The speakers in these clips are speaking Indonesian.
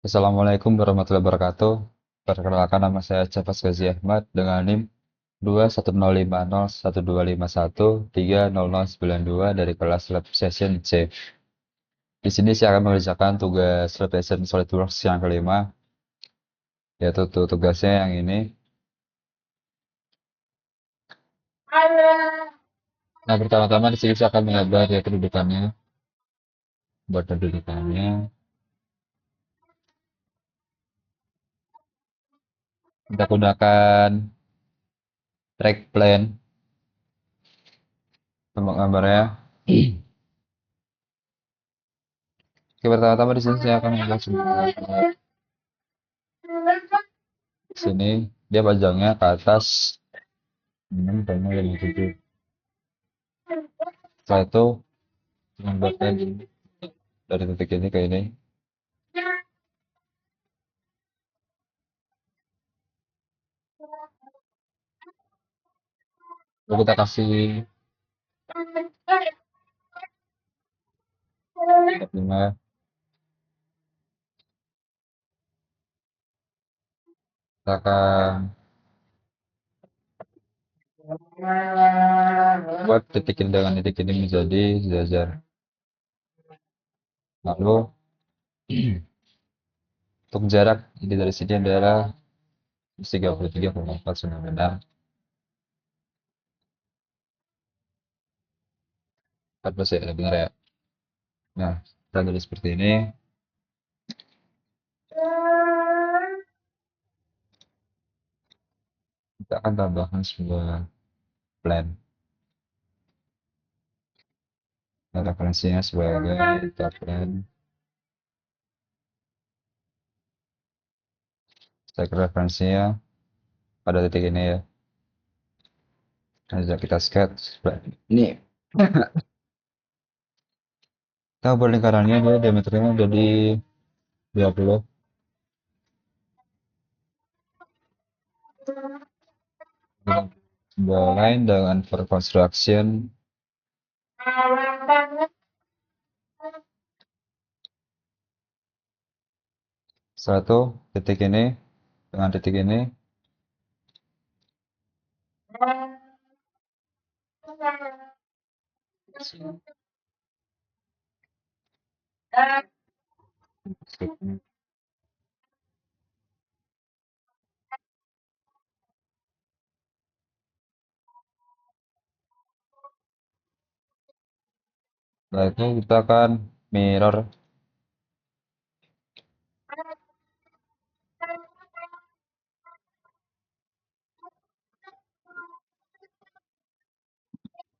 Assalamualaikum warahmatullahi wabarakatuh. Perkenalkan nama saya Chavas Gazi Ahmad dengan NIM 210501251300092 dari kelas Lab Session C. Di sini saya akan mengerjakan tugas Lab Session SolidWorks yang kelima, yaitu tugasnya yang ini. Nah, pertama-tama di sini saya akan menggambar ya kedudukannya. Buat kedudukannya, kita gunakan track plane untuk gambarnya. Oke, pertama-tama di sini saya akan membuat sebuah sini dia panjangnya ke atas 6,57. Setelah itu membuatnya dari titik ini ke ini. Lalu kita kasih 45. Kita akan buat titik ini dengan titik ini menjadi sejajar. Lalu untuk jarak ini dari sini adalah 33,496. 14 ya, benar ya. Nah, kita tulis seperti ini. Kita akan tambahkan sebuah plan. Nah, referensinya sebagai data plan. Stack referensinya pada titik ini ya. Nah, sudah kita sketch. Ini kita buat lingkarannya dia diameternya jadi 20. Sebuah line dengan for construction. Setelah itu titik ini dengan titik ini setelah itu kita akan mirror.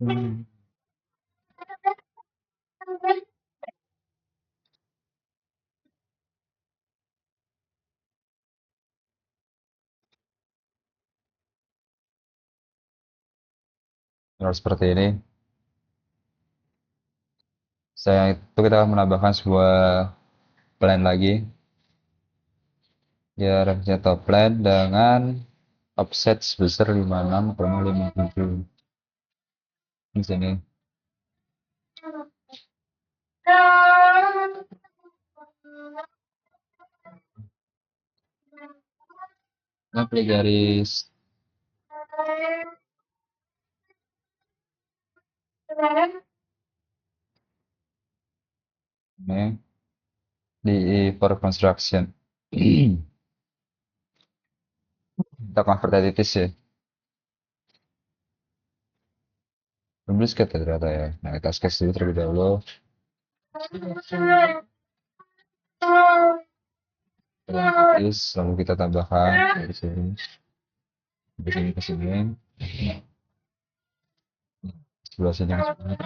Hmm, mirror seperti ini. Saya itu kita akan menambahkan sebuah plan lagi. Ya, referensinya top plan dengan offset sebesar 56,57 di sini. Nah, pilih garis ini di for construction. Kita convert titis ya. Belum sketch ya ternyata ya. Nah, kita sketch dulu terlebih dahulu. Titis, lalu kita tambahkan dari sini, dari sini ke sini, sebelah sini ke sini,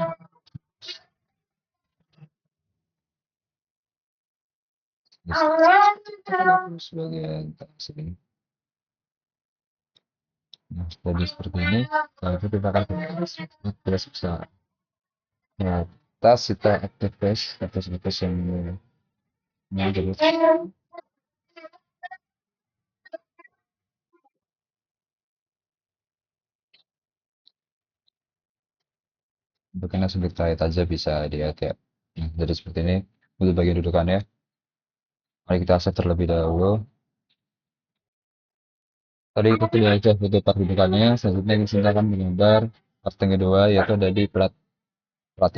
sebagian sini. Nah, jadi seperti ini. Setelah itu kita akan press besar. Nah, atas kita active press, atas press yang ini jadi bentuknya sedikit tight aja bisa dilihat ya. Nah, jadi seperti ini untuk bagian dudukannya. Mari kita save terlebih dahulu. Tadi itu sudah aja foto pertunjukannya. Selanjutnya kita akan menggambar part yang kedua, yaitu ada di plat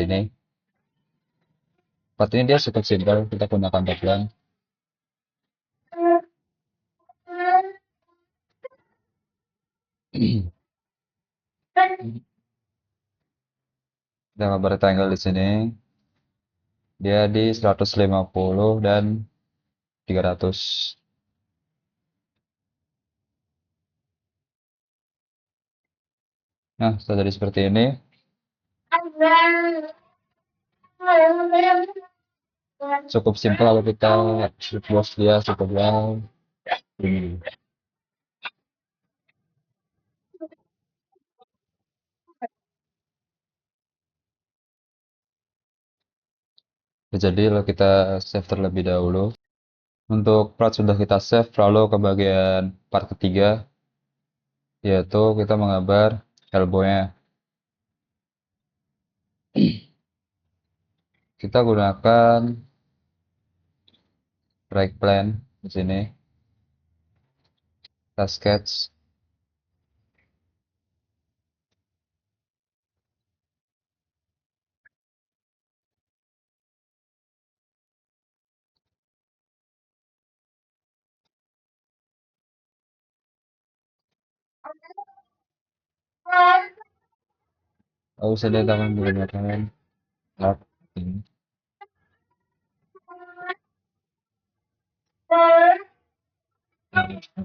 ini. Plat ini dia cukup simpel, kita gunakan tagline. Kita gambar rectangle di sini. Dia di 150 dan 300. Nah, setelah jadi seperti ini, cukup simpel kalau kita close dia cukup well. Ini. Jadi lalu kita save terlebih dahulu. Untuk part sudah kita save, lalu ke bagian part ketiga, yaitu kita menggambar elbow-nya. Kita gunakan right plane di sini. Kita sketch. Lalu saya akan menggunakan art ini.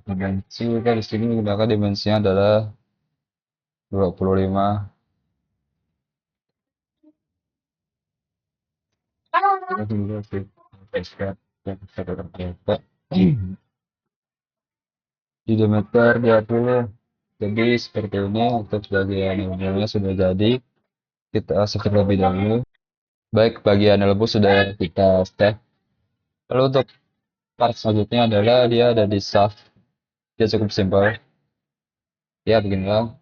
Dimensi kita di sini menggunakan dimensinya adalah 25. Kita juga di diameter 20. Jadi seperti ini untuk bagian ilmunya sudah jadi. Kita save terlebih dahulu. Baik, bagian elbow sudah kita save. Lalu untuk part selanjutnya adalah dia ada di shaft. Dia cukup simpel. Ya beginilah.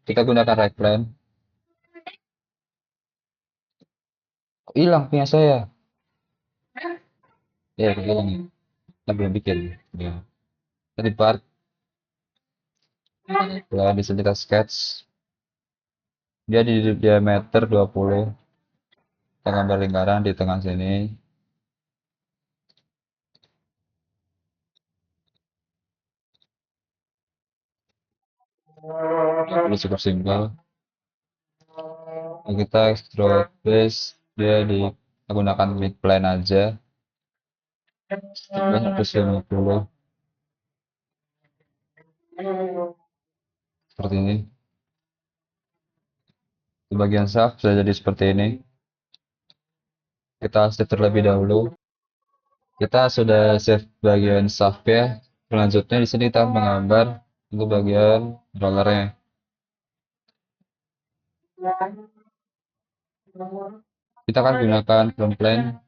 Kita gunakan right plane. Kok hilang punya saya? Ya, hilang. Kita belum bikin. Ya. Tadi part. Lalu di sini kita sketch. Dia di diameter 20. Kita gambar lingkaran di tengah sini. Ini cukup simpel. Kita extrude base. Dia menggunakan mid plane aja. 150. Seperti ini. Di bagian shaft sudah jadi seperti ini. Kita save terlebih dahulu. Kita sudah save bagian shaft ya. Selanjutnya di sini kita menggambar untuk bagian rollernya. Kita akan gunakan front plane.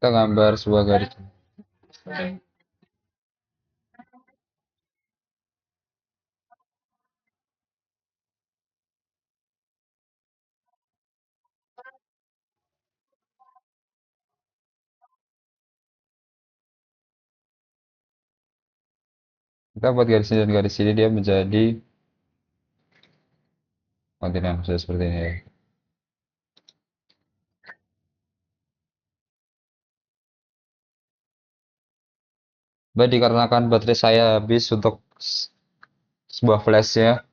Kita gambar sebuah garis. Kita buat garis ini dan garis ini dia menjadi kontinen seperti ini ya. Baik, dikarenakan baterai saya habis untuk sebuah flashnya,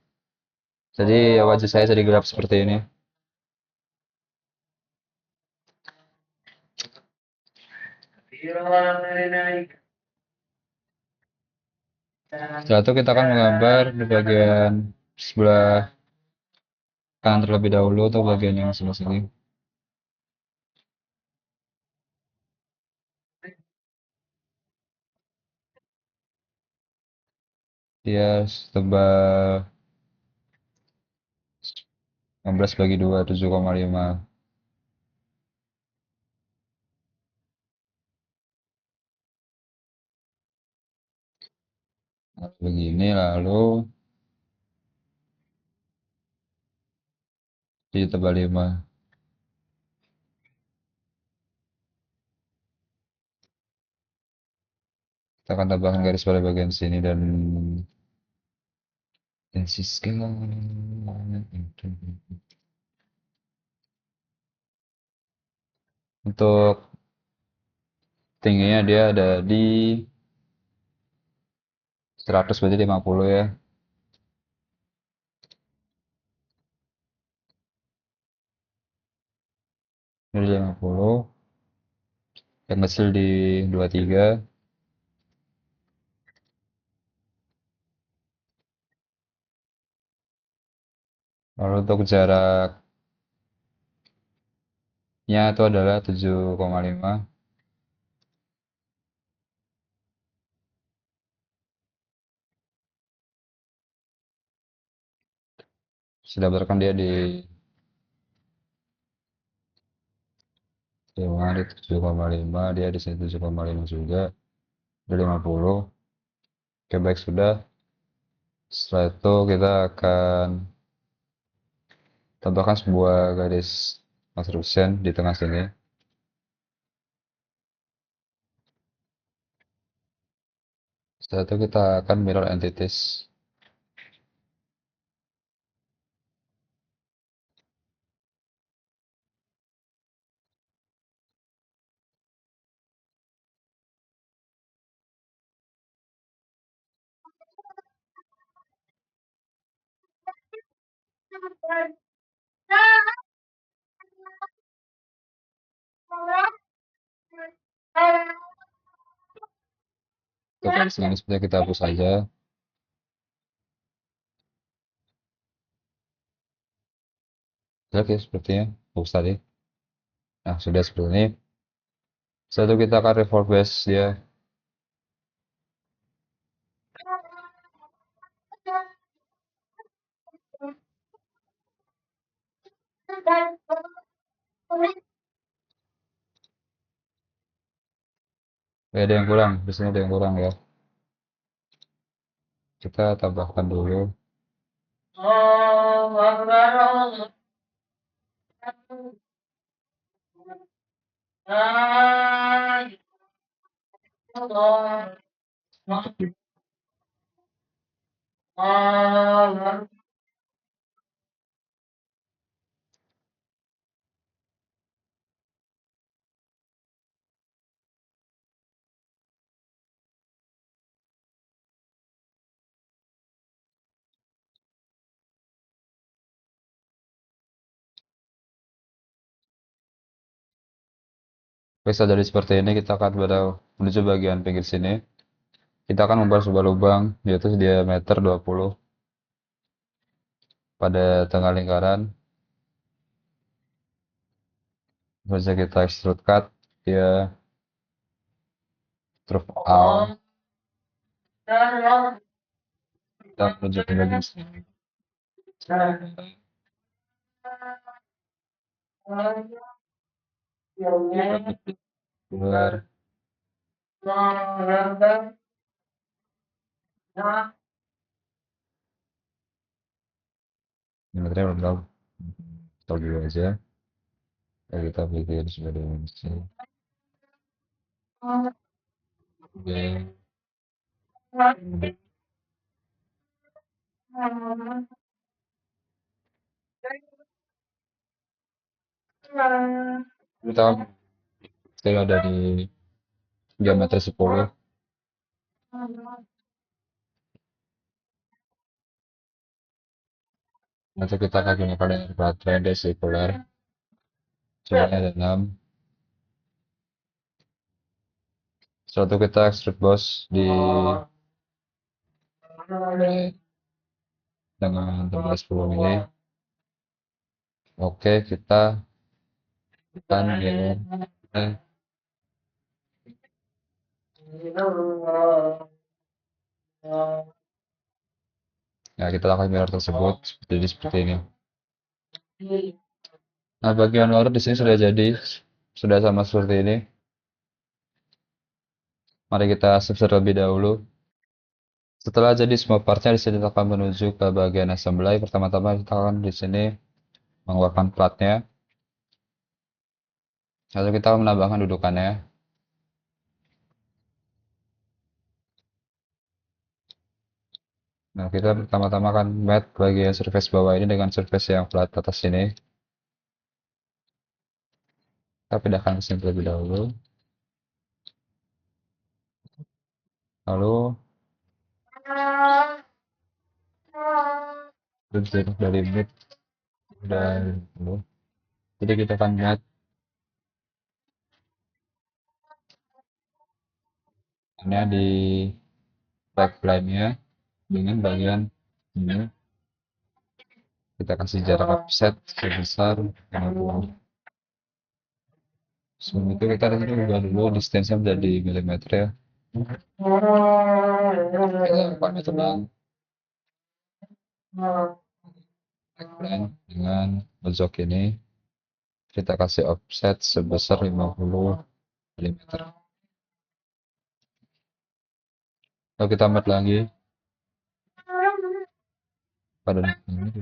jadi wajah saya jadi gelap seperti ini. Setelah itu kita akan menggambar di bagian sebelah kanan terlebih dahulu atau bagian yang sebelah sini. Dia tebal 16 bagi 2, 7,5. Begini lalu ditebal 5. Kita akan tambahkan garis pada bagian sini dan siskan. Untuk tingginya dia ada di 100, berarti 50 ya. Ini 50. Yang kecil di 23. Lalu untuk jaraknya itu adalah 7,5. Sudah berdasarkan dia di mana, di 7,5, dia di sini 7,5 juga. Di 50. Oke, baik, sudah. Setelah itu kita akan tambahkan sebuah garis construction di tengah sini. Setelah itu kita akan mirror entities. Untuk garis ini sepertinya kita hapus saja. Oke, sepertinya hapus tadi. Nah, sudah seperti ini. Setelah itu kita akan revolve base dia. Ada yang kurang, di sini ada yang kurang ya. Kita tambahkan dulu. Bisa dari seperti ini kita akan menuju bagian pinggir sini. Kita akan membuat sebuah lubang yaitu diameter 20 pada tengah lingkaran. Bisa kita extrude cut dia truf out. Kita menuju ke bagian sini. Keluar. Diameternya belum tahu. Tahu dulu aja. Ya, kita bikin sebagai dimensi. Oke. Kita still ada di diameter 10. Nanti kita akan gunakan dengan baterai desirkular. Jumlahnya ada 6. Setelah itu kita extrude boss di dengan 13 ini. Oke, kita akan ya, kita lakukan mirror tersebut seperti ini. Nah, bagian luar di sini sudah jadi, sudah sama seperti ini. Mari kita subscribe terlebih dahulu. Setelah jadi semua partnya, di sini kita akan menuju ke bagian assembly. Pertama-tama kita akan di sini mengeluarkan platnya, lalu kita menambahkan dudukannya. Nah, kita pertama-tama akan mat bagian surface bawah ini dengan surface yang flat atas ini. Kita pindahkan ke sini terlebih dahulu. Lalu bentuk dari mid dan lalu. Jadi kita akan mat ini di backplane-nya dengan bagian ini. Kita kasih jarak offset sebesar 50. Sebelum itu kita ubah dulu distance-nya menjadi milimeter ya. Kita pakai tebang backplane dengan pojok ini. Kita kasih offset sebesar 50 milimeter. Lalu kita mat lagi pada ini.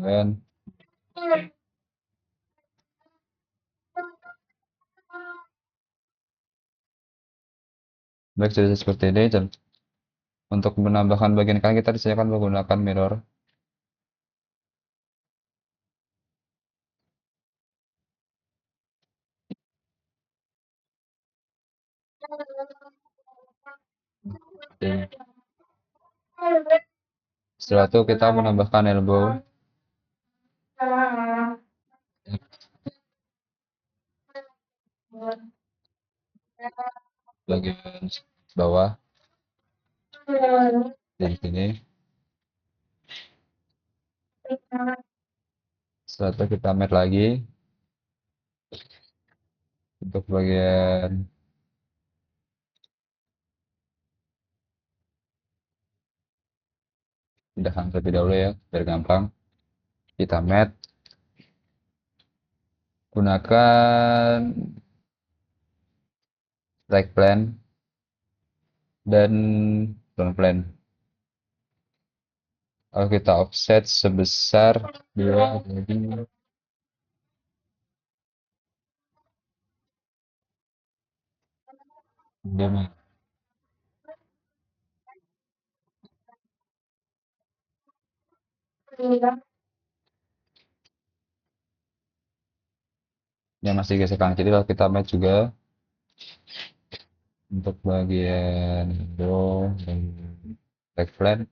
Dan baik jadi seperti ini. Dan untuk menambahkan bagian kanan kita disediakan menggunakan mirror. Setelah itu kita menambahkan elbow bagian bawah dari sini. Setelah itu kita mat lagi untuk bagian pindahkan terlebih dahulu ya biar gampang. Kita mat gunakan right plane dan front plane. Lalu kita offset sebesar 2 jadi 5. Yang masih gesekan kiri lalu kita match juga untuk bagian elbow dan back plane.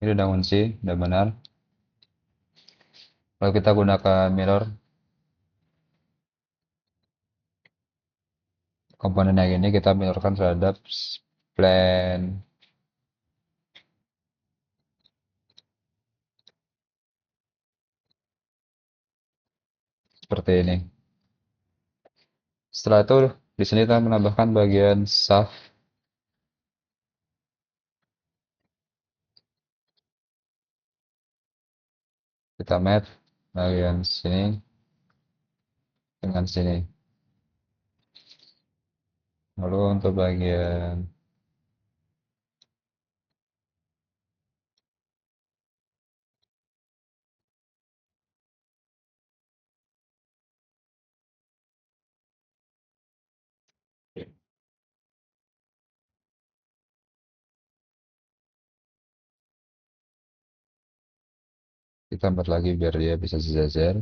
Ini udah ngunci, udah benar. Lalu kita gunakan mirror. Komponen yang ini kita mirrorkan terhadap plane seperti ini. Setelah itu di sini kita menambahkan bagian shaft. Kita match bagian sini dengan sini. Lalu untuk bagian kita buat lagi biar dia bisa sejajar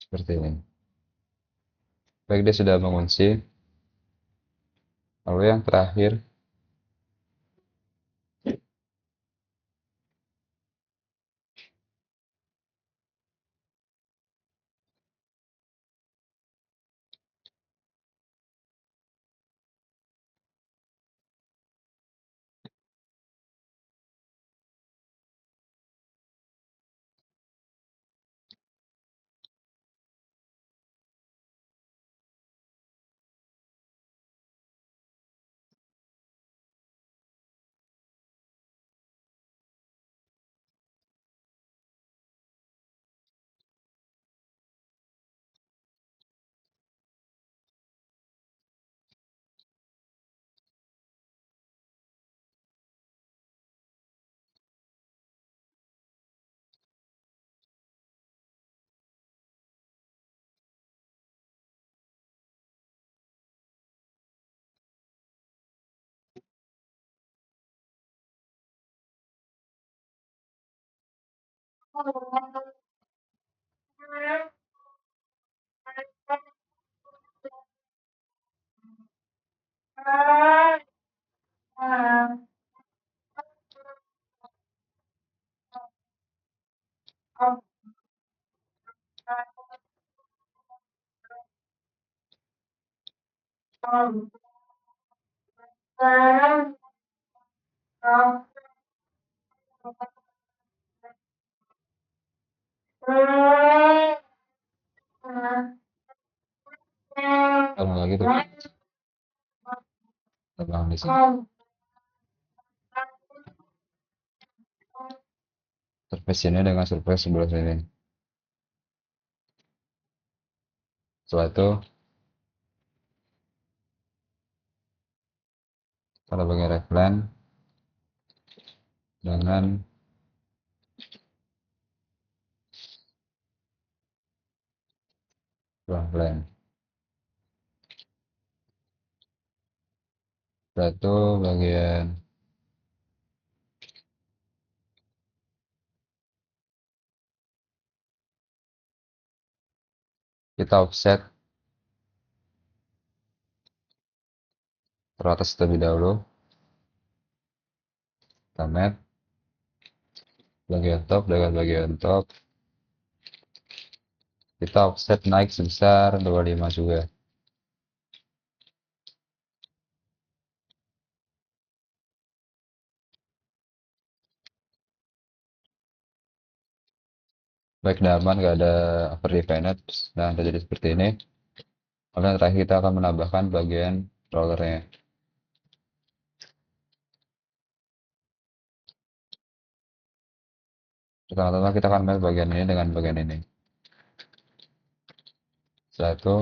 seperti ini. Baik, dia sudah mengunci. Lalu yang terakhir Kalau nggak gitu, terbang di sini. Surface ini dengan surface sebelah sini. Setelah itu, kalau bagian right plan dengan wrong plan. Setelah itu bagian kita offset teratas terlebih dahulu. Kita map bagian top dengan bagian top. Kita offset naik sebesar 25 juga. Baik daman nggak ada upper definite dan terjadi seperti ini. Kemudian terakhir kita akan menambahkan bagian rollernya. Pertama-tama kita akan map bagian ini dengan bagian ini. Setelah itu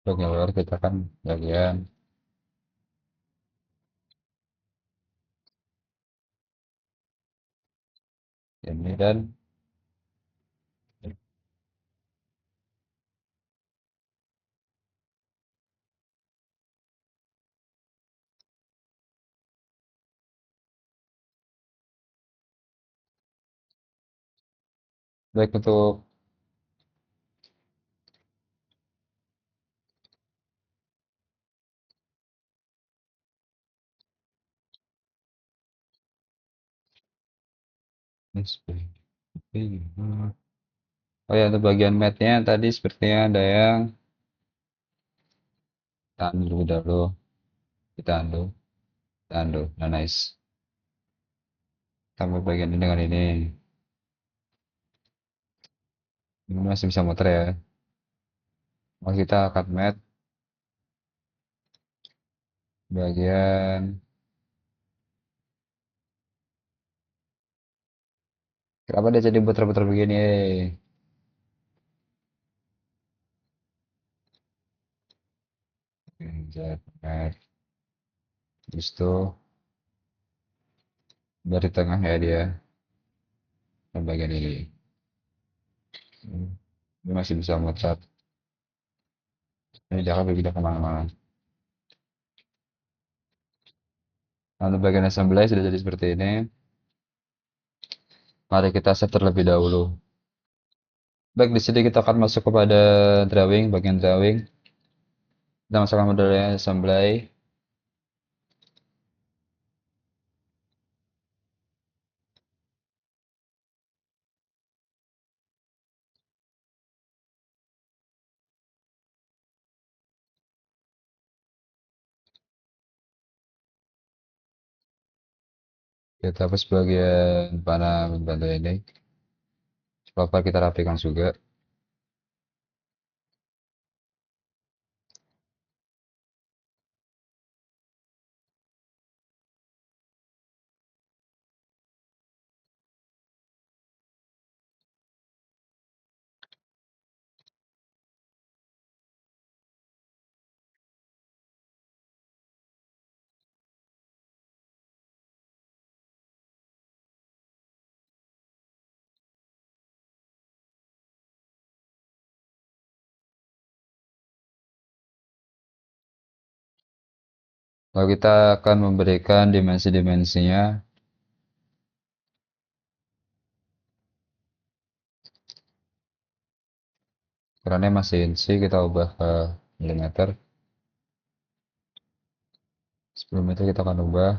bagian luar kita akan bagian ini dan baik untuk display. Oh ya, untuk bagian matnya tadi sepertinya ada yang kita undo dulu, kita undo, kita undo. Nah, nice. Tambah bagian ini dengan ini masih bisa muter ya. Mau kita cut mat bagian kenapa dia jadi putar-putar begini? Cut mat, terus tuh dari tengah ya dia dan bagian ini. Ini masih bisa muter. Ini jangan berpindah kemana-mana. Nah, untuk bagian assembly sudah jadi seperti ini. Mari kita save terlebih dahulu. Baik, di sini kita akan masuk kepada drawing, bagian drawing. Kita masukkan modelnya assembly. Kita hapus bagian panah membantu ini. Profile kita rapikan juga. Lalu kita akan memberikan dimensi-dimensinya. Ukurannya masih inci, kita ubah ke milimeter. Sebelum itu kita akan ubah.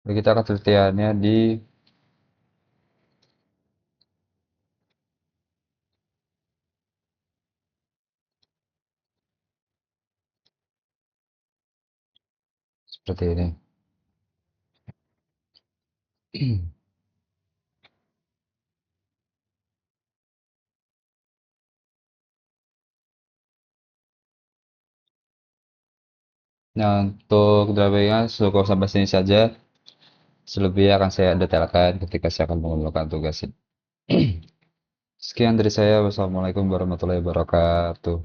Lalu kita akan telitiannya di seperti ini. Nah, untuk drawingnya cukup sampai sini saja. Selebihnya akan saya detailkan ketika saya akan mengumpulkan tugas ini. Sekian dari saya. Wassalamualaikum warahmatullahi wabarakatuh.